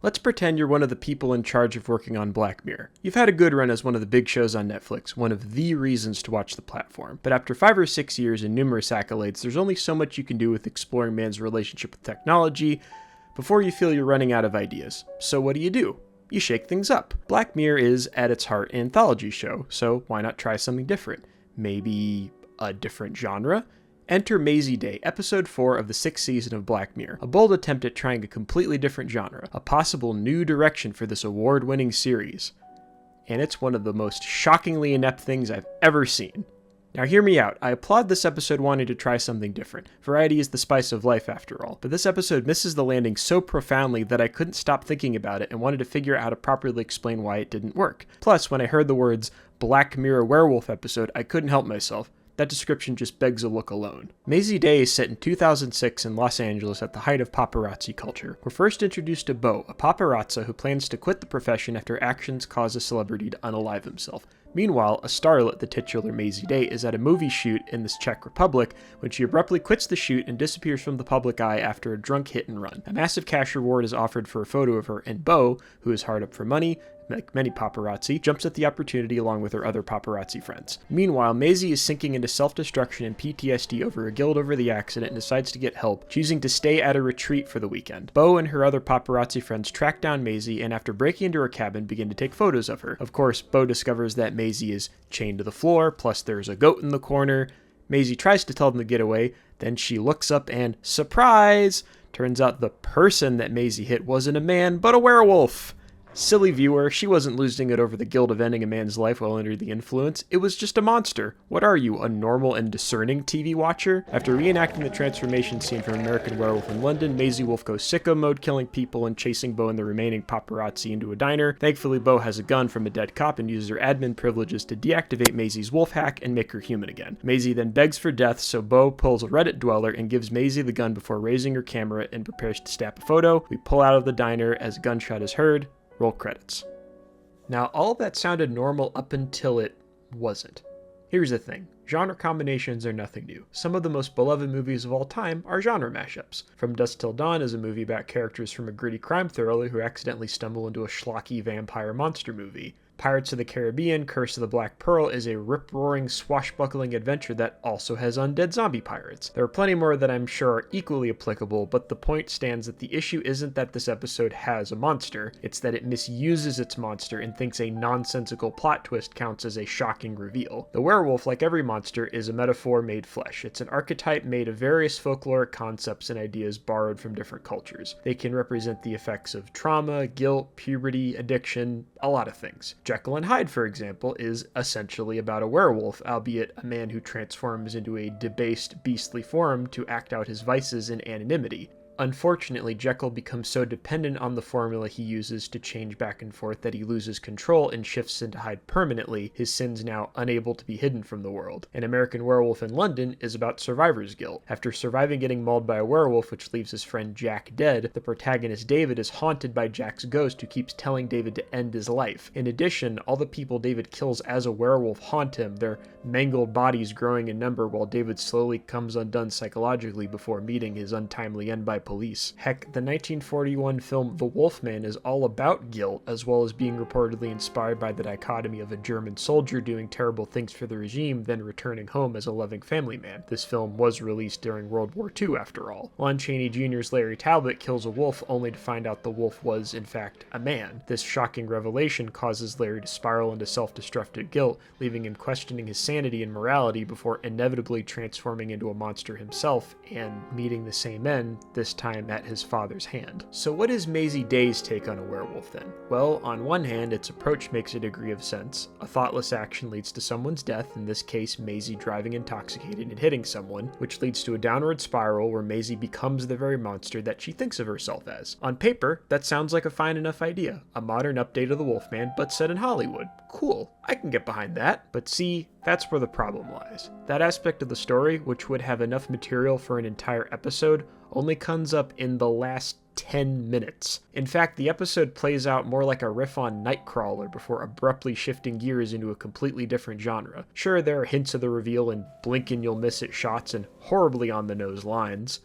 Let's pretend you're one of the people in charge of working on Black Mirror. You've had a good run as one of the big shows on Netflix, one of the reasons to watch the platform. But after 5 or 6 years and numerous accolades, there's only so much you can do with exploring man's relationship with technology before you feel you're running out of ideas. So what do? You shake things up. Black Mirror is, at its heart, an anthology show, so why not try something different? Maybe a different genre? Enter Mazey Day, episode 4 of the 6th season of Black Mirror, a bold attempt at trying a completely different genre, a possible new direction for this award-winning series. And it's one of the most shockingly inept things I've ever seen. Now hear me out, I applaud this episode wanting to try something different. Variety is the spice of life after all. But this episode misses the landing so profoundly that I couldn't stop thinking about it and wanted to figure out how to properly explain why it didn't work. Plus, when I heard the words, Black Mirror Werewolf episode, I couldn't help myself. That description just begs a look alone. Mazey Day is set in 2006 in Los Angeles at the height of paparazzi culture. We're first introduced to Bo, a paparazzi who plans to quit the profession after actions cause a celebrity to unalive himself. Meanwhile, a starlet, the titular Mazey Day, is at a movie shoot in the Czech Republic when she abruptly quits the shoot and disappears from the public eye after a drunk hit and run. A massive cash reward is offered for a photo of her, and Bo, who is hard up for money, like many paparazzi, jumps at the opportunity along with her other paparazzi friends. Meanwhile, Mazey is sinking into self-destruction and PTSD over her guilt over the accident and decides to get help, choosing to stay at a retreat for the weekend. Bo and her other paparazzi friends track down Mazey and after breaking into her cabin begin to take photos of her. Of course, Bo discovers that Mazey is chained to the floor, plus there's a goat in the corner. Mazey tries to tell them to get away, then she looks up and, surprise! Turns out the person that Mazey hit wasn't a man, but a werewolf! Silly viewer, she wasn't losing it over the guilt of ending a man's life while under the influence. It was just a monster. What are you, a normal and discerning TV watcher? After reenacting the transformation scene from American Werewolf in London, Mazey Wolf goes sicko mode, killing people and chasing Bo and the remaining paparazzi into a diner. Thankfully, Bo has a gun from a dead cop and uses her admin privileges to deactivate Mazey's wolf hack and make her human again. Mazey then begs for death, so Bo pulls a Reddit dweller and gives Mazey the gun before raising her camera and prepares to snap a photo. We pull out of the diner as a gunshot is heard. Roll credits. Now, all of that sounded normal up until it wasn't. Here's the thing. Genre combinations are nothing new. Some of the most beloved movies of all time are genre mashups. From Dusk Till Dawn is a movie about characters from a gritty crime thriller who accidentally stumble into a schlocky vampire monster movie. Pirates of the Caribbean, Curse of the Black Pearl is a rip-roaring, swashbuckling adventure that also has undead zombie pirates. There are plenty more that I'm sure are equally applicable, but the point stands that the issue isn't that this episode has a monster, it's that it misuses its monster and thinks a nonsensical plot twist counts as a shocking reveal. The werewolf, like every monster, is a metaphor made flesh. It's an archetype made of various folkloric concepts and ideas borrowed from different cultures. They can represent the effects of trauma, guilt, puberty, addiction, a lot of things. Jekyll and Hyde, for example, is essentially about a werewolf, albeit a man who transforms into a debased, beastly form to act out his vices in anonymity. Unfortunately, Jekyll becomes so dependent on the formula he uses to change back and forth that he loses control and shifts into Hyde permanently, his sins now unable to be hidden from the world. An American Werewolf in London is about survivor's guilt. After surviving getting mauled by a werewolf which leaves his friend Jack dead, the protagonist David is haunted by Jack's ghost who keeps telling David to end his life. In addition, all the people David kills as a werewolf haunt him, their mangled bodies growing in number while David slowly comes undone psychologically before meeting his untimely end by police. Heck, the 1941 film The Wolfman is all about guilt, as well as being reportedly inspired by the dichotomy of a German soldier doing terrible things for the regime, then returning home as a loving family man. This film was released during World War II, after all. Lon Chaney Jr.'s Larry Talbot kills a wolf only to find out the wolf was, in fact, a man. This shocking revelation causes Larry to spiral into self-destructive guilt, leaving him questioning his sanity and morality before inevitably transforming into a monster himself and meeting the same end, this time at his father's hand. So what is Mazey Day's take on a werewolf then? Well, on one hand, its approach makes a degree of sense. A thoughtless action leads to someone's death, in this case Mazey driving intoxicated and hitting someone, which leads to a downward spiral where Mazey becomes the very monster that she thinks of herself as. On paper, that sounds like a fine enough idea. A modern update of the Wolfman, but set in Hollywood. Cool, I can get behind that. But see, that's where the problem lies. That aspect of the story, which would have enough material for an entire episode, only comes up in the last 10 minutes. In fact, the episode plays out more like a riff on Nightcrawler before abruptly shifting gears into a completely different genre. Sure, there are hints of the reveal and blink and you'll miss it shots and horribly on the nose lines.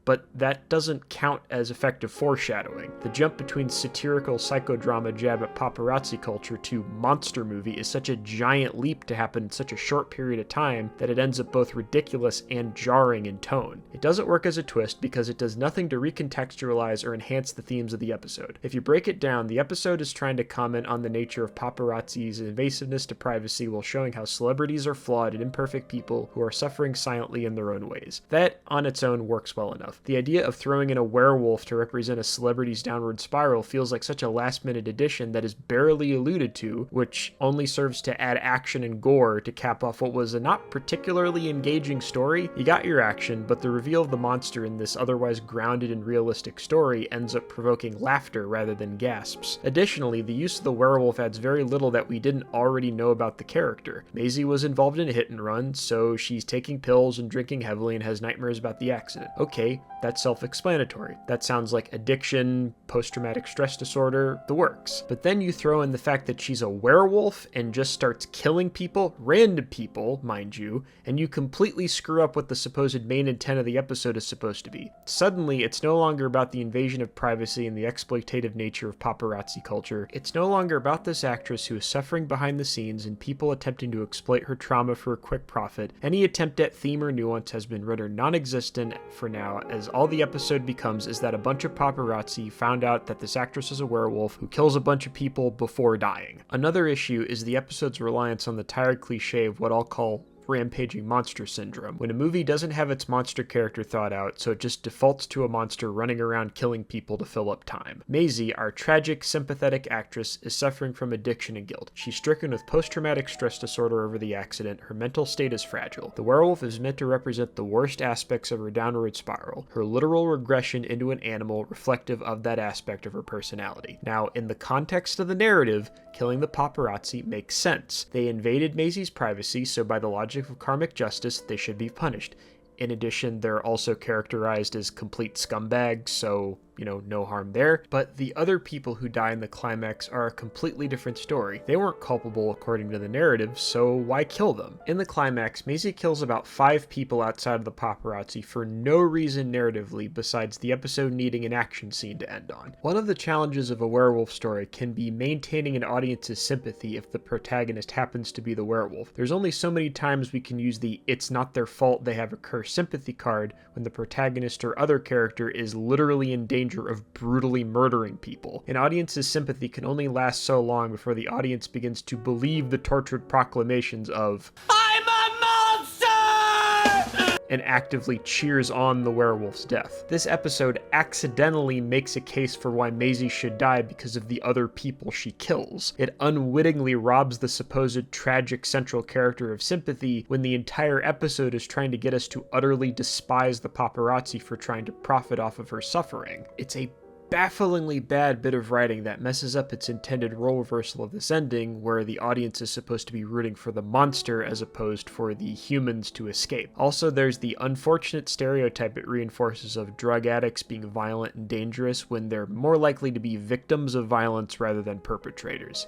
but that doesn't count as effective foreshadowing. The jump between satirical psychodrama jab at paparazzi culture to monster movie is such a giant leap to happen in such a short period of time that it ends up both ridiculous and jarring in tone. It doesn't work as a twist because it does nothing to recontextualize or enhance the themes of the episode. If you break it down, the episode is trying to comment on the nature of paparazzi's invasiveness to privacy while showing how celebrities are flawed and imperfect people who are suffering silently in their own ways. That, on its own, works well enough. The idea of throwing in a werewolf to represent a celebrity's downward spiral feels like such a last-minute addition that is barely alluded to, which only serves to add action and gore to cap off what was a not particularly engaging story. You got your action, but the reveal of the monster in this otherwise grounded and realistic story ends up provoking laughter rather than gasps. Additionally, the use of the werewolf adds very little that we didn't already know about the character. Mazey was involved in a hit and run, so she's taking pills and drinking heavily and has nightmares about the accident. Okay, that's self-explanatory. That sounds like addiction, post-traumatic stress disorder, the works. But then you throw in the fact that she's a werewolf and just starts killing people, random people, mind you, and you completely screw up what the supposed main intent of the episode is supposed to be. Suddenly, it's no longer about the invasion of privacy and the exploitative nature of paparazzi culture. It's no longer about this actress who is suffering behind the scenes and people attempting to exploit her trauma for a quick profit. Any attempt at theme or nuance has been rendered non-existent for now, as all the episode becomes is that a bunch of paparazzi found out that this actress is a werewolf who kills a bunch of people before dying. Another issue is the episode's reliance on the tired cliche of what I'll call rampaging monster syndrome, when a movie doesn't have its monster character thought out, so it just defaults to a monster running around killing people to fill up time. Mazey, our tragic, sympathetic actress, is suffering from addiction and guilt. She's stricken with post-traumatic stress disorder over the accident. Her mental state is fragile. The werewolf is meant to represent the worst aspects of her downward spiral, her literal regression into an animal reflective of that aspect of her personality. Now, in the context of the narrative, killing the paparazzi makes sense. They invaded Mazey's privacy, so by the logic of karmic justice, they should be punished. In addition, they're also characterized as complete scumbags, so, no harm there. But the other people who die in the climax are a completely different story. They weren't culpable according to the narrative, so why kill them? In the climax, Mazey kills about 5 people outside of the paparazzi for no reason narratively besides the episode needing an action scene to end on. One of the challenges of a werewolf story can be maintaining an audience's sympathy if the protagonist happens to be the werewolf. There's only so many times we can use the "it's not their fault they have a curse" sympathy card when the protagonist or other character is literally in danger of brutally murdering people. An audience's sympathy can only last so long before the audience begins to believe the tortured proclamations of "I'm a monster!" and actively cheers on the werewolf's death. This episode accidentally makes a case for why Mazey should die because of the other people she kills. It unwittingly robs the supposed tragic central character of sympathy when the entire episode is trying to get us to utterly despise the paparazzi for trying to profit off of her suffering. It's a bafflingly bad bit of writing that messes up its intended role reversal of this ending, where the audience is supposed to be rooting for the monster as opposed for the humans to escape. Also, there's the unfortunate stereotype it reinforces of drug addicts being violent and dangerous when they're more likely to be victims of violence rather than perpetrators.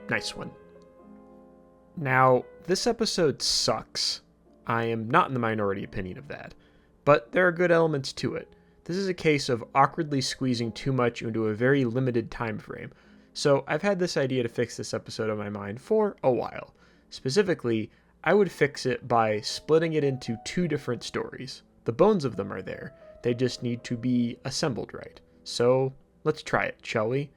Nice one. Now, this episode sucks. I am not in the minority opinion of that, but there are good elements to it. This is a case of awkwardly squeezing too much into a very limited time frame. So I've had this idea to fix this episode on my mind for a while. Specifically, I would fix it by splitting it into 2 different stories. The bones of them are there. They just need to be assembled right. So let's try it, shall we?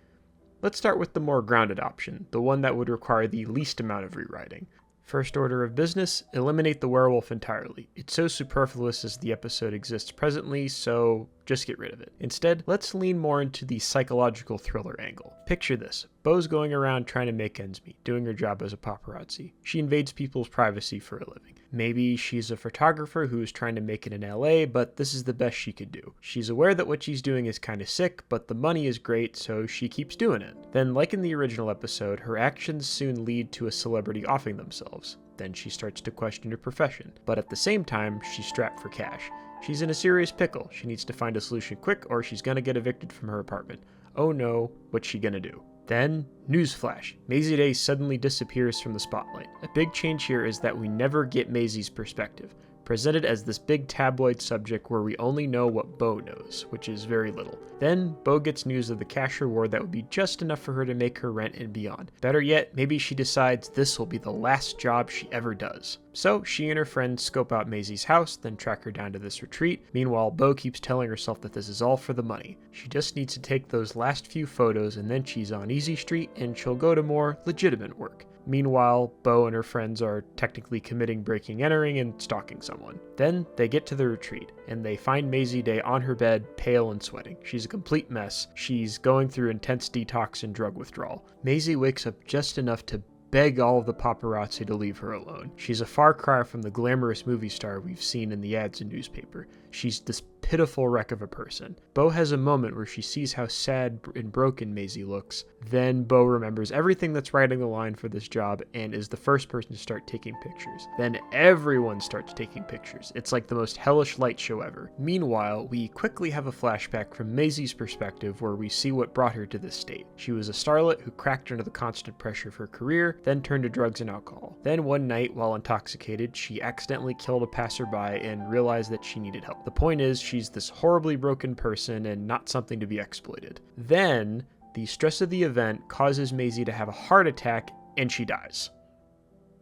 Let's start with the more grounded option, the one that would require the least amount of rewriting. First order of business, eliminate the werewolf entirely. It's so superfluous as the episode exists presently, so just get rid of it. Instead, let's lean more into the psychological thriller angle. Picture this. Beau's going around trying to make ends meet, doing her job as a paparazzi. She invades people's privacy for a living. Maybe she's a photographer who's trying to make it in LA, but this is the best she could do. She's aware that what she's doing is kind of sick, but the money is great, so she keeps doing it. Then, like in the original episode, her actions soon lead to a celebrity offing themselves. Then she starts to question her profession. But at the same time, she's strapped for cash. She's in a serious pickle. She needs to find a solution quick or she's gonna get evicted from her apartment. Oh no, what's she gonna do? Then, newsflash, Mazey Day suddenly disappears from the spotlight. A big change here is that we never get Mazey's perspective. presented as this big tabloid subject where we only know what Bo knows, which is very little. Then, Bo gets news of the cash reward that would be just enough for her to make her rent and beyond. Better yet, maybe she decides this will be the last job she ever does. So, she and her friends scope out Mazey's house, then track her down to this retreat. Meanwhile, Bo keeps telling herself that this is all for the money. She just needs to take those last few photos and then she's on Easy Street and she'll go to more legitimate work. Meanwhile, Bo and her friends are technically committing breaking entering and stalking someone. Then they get to the retreat, and they find Mazey Day on her bed, pale and sweating. She's a complete mess. She's going through intense detox and drug withdrawal. Mazey wakes up just enough to beg all of the paparazzi to leave her alone. She's a far cry from the glamorous movie star we've seen in the ads and newspaper. She's this pitiful wreck of a person. Bo has a moment where she sees how sad and broken Mazey looks. Then Bo remembers everything that's writing the line for this job and is the first person to start taking pictures. Then everyone starts taking pictures. It's like the most hellish light show ever. Meanwhile, we quickly have a flashback from Mazey's perspective where we see what brought her to this state. She was a starlet who cracked under the constant pressure of her career, then turned to drugs and alcohol. Then one night, while intoxicated, she accidentally killed a passerby and realized that she needed help. The point is, she's this horribly broken person and not something to be exploited. Then, the stress of the event causes Mazey to have a heart attack and she dies.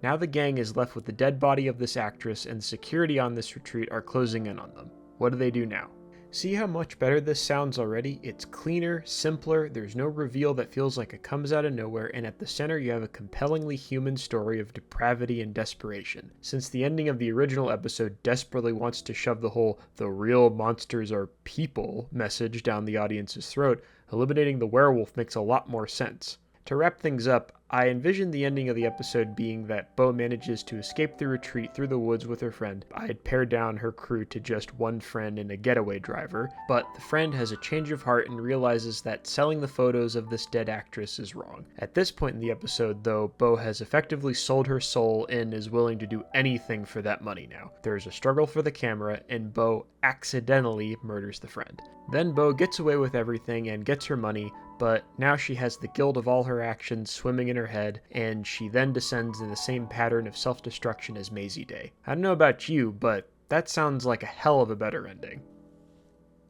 Now the gang is left with the dead body of this actress and the security on this retreat are closing in on them. What do they do now? See how much better this sounds already? It's cleaner, simpler, there's no reveal that feels like it comes out of nowhere, and at the center you have a compellingly human story of depravity and desperation. Since the ending of the original episode desperately wants to shove the whole "the real monsters are people" message down the audience's throat, eliminating the werewolf makes a lot more sense. To wrap things up, I envisioned the ending of the episode being that Bo manages to escape the retreat through the woods with her friend. I had pared down her crew to just one friend and a getaway driver, but the friend has a change of heart and realizes that selling the photos of this dead actress is wrong. At this point in the episode, though, Bo has effectively sold her soul and is willing to do anything for that money now. There's a struggle for the camera, and Bo accidentally murders the friend. Then Bo gets away with everything and gets her money, but now she has the guilt of all her actions swimming in her head, and she then descends in the same pattern of self-destruction as Mazey Day. I don't know about you, but that sounds like a hell of a better ending.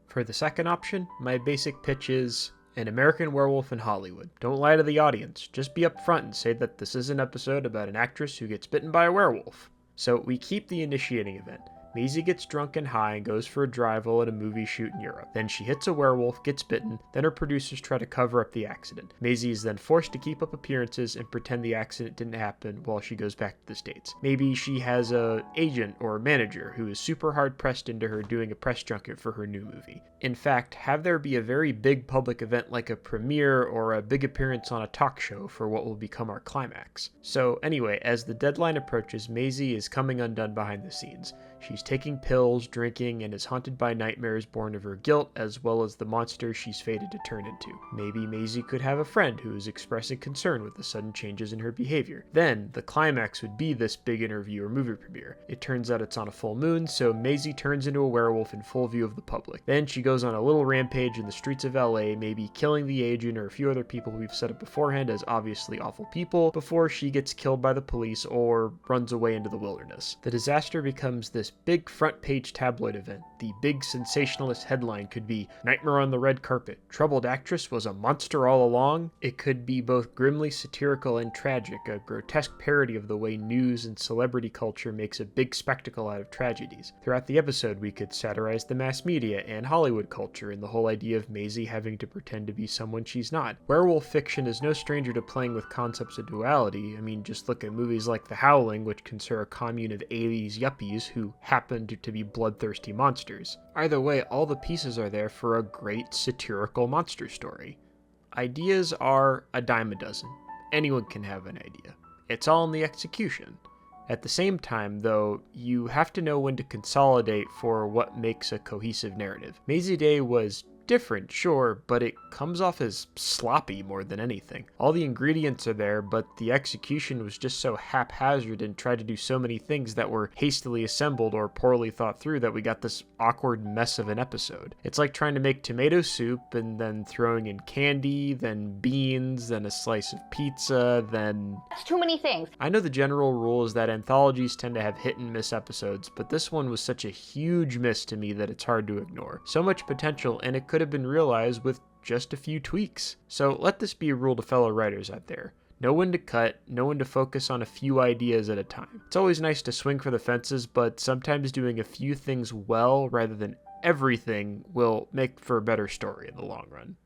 For the second option, my basic pitch is an American Werewolf in Hollywood. Don't lie to the audience, just be upfront and say that this is an episode about an actress who gets bitten by a werewolf. So we keep the initiating event. Mazey gets drunk and high and goes for a drive while at a movie shoot in Europe. Then she hits a werewolf, gets bitten, then her producers try to cover up the accident. Mazey is then forced to keep up appearances and pretend the accident didn't happen while she goes back to the States. Maybe she has a agent or manager who is super hard pressed into her doing a press junket for her new movie. In fact, have there be a very big public event like a premiere or a big appearance on a talk show for what will become our climax. So anyway, as the deadline approaches, Mazey is coming undone behind the scenes. She's taking pills, drinking, and is haunted by nightmares born of her guilt, as well as the monster she's fated to turn into. Maybe Mazey could have a friend who is expressing concern with the sudden changes in her behavior. Then, the climax would be this big interview or movie premiere. It turns out it's on a full moon, so Mazey turns into a werewolf in full view of the public. Then she goes on a little rampage in the streets of LA, maybe killing the agent or a few other people we've set up beforehand as obviously awful people, before she gets killed by the police or runs away into the wilderness. The disaster becomes this big front page tabloid event. The big sensationalist headline could be "Nightmare on the Red Carpet. Troubled actress was a monster all along." It could be both grimly satirical and tragic, a grotesque parody of the way news and celebrity culture makes a big spectacle out of tragedies. Throughout the episode, we could satirize the mass media and Hollywood culture and the whole idea of Mazey having to pretend to be someone she's not. Werewolf fiction is no stranger to playing with concepts of duality. I mean, just look at movies like The Howling, which concern a commune of 80s yuppies who happened to be bloodthirsty monsters. Either way, all the pieces are there for a great satirical monster story. Ideas are a dime a dozen. Anyone can have an idea. It's all in the execution. At the same time, though, you have to know when to consolidate for what makes a cohesive narrative. Mazey Day was different, sure, but it comes off as sloppy more than anything. All the ingredients are there, but the execution was just so haphazard and tried to do so many things that were hastily assembled or poorly thought through that we got this awkward mess of an episode. It's like trying to make tomato soup and then throwing in candy, then beans, then a slice of pizza, then... That's too many things. I know the general rule is that anthologies tend to have hit and miss episodes, but this one was such a huge miss to me that it's hard to ignore. So much potential, and it could have been realized with just a few tweaks. So let this be a rule to fellow writers out there. Know when to cut, know when to focus on a few ideas at a time. It's always nice to swing for the fences, but sometimes doing a few things well rather than everything will make for a better story in the long run.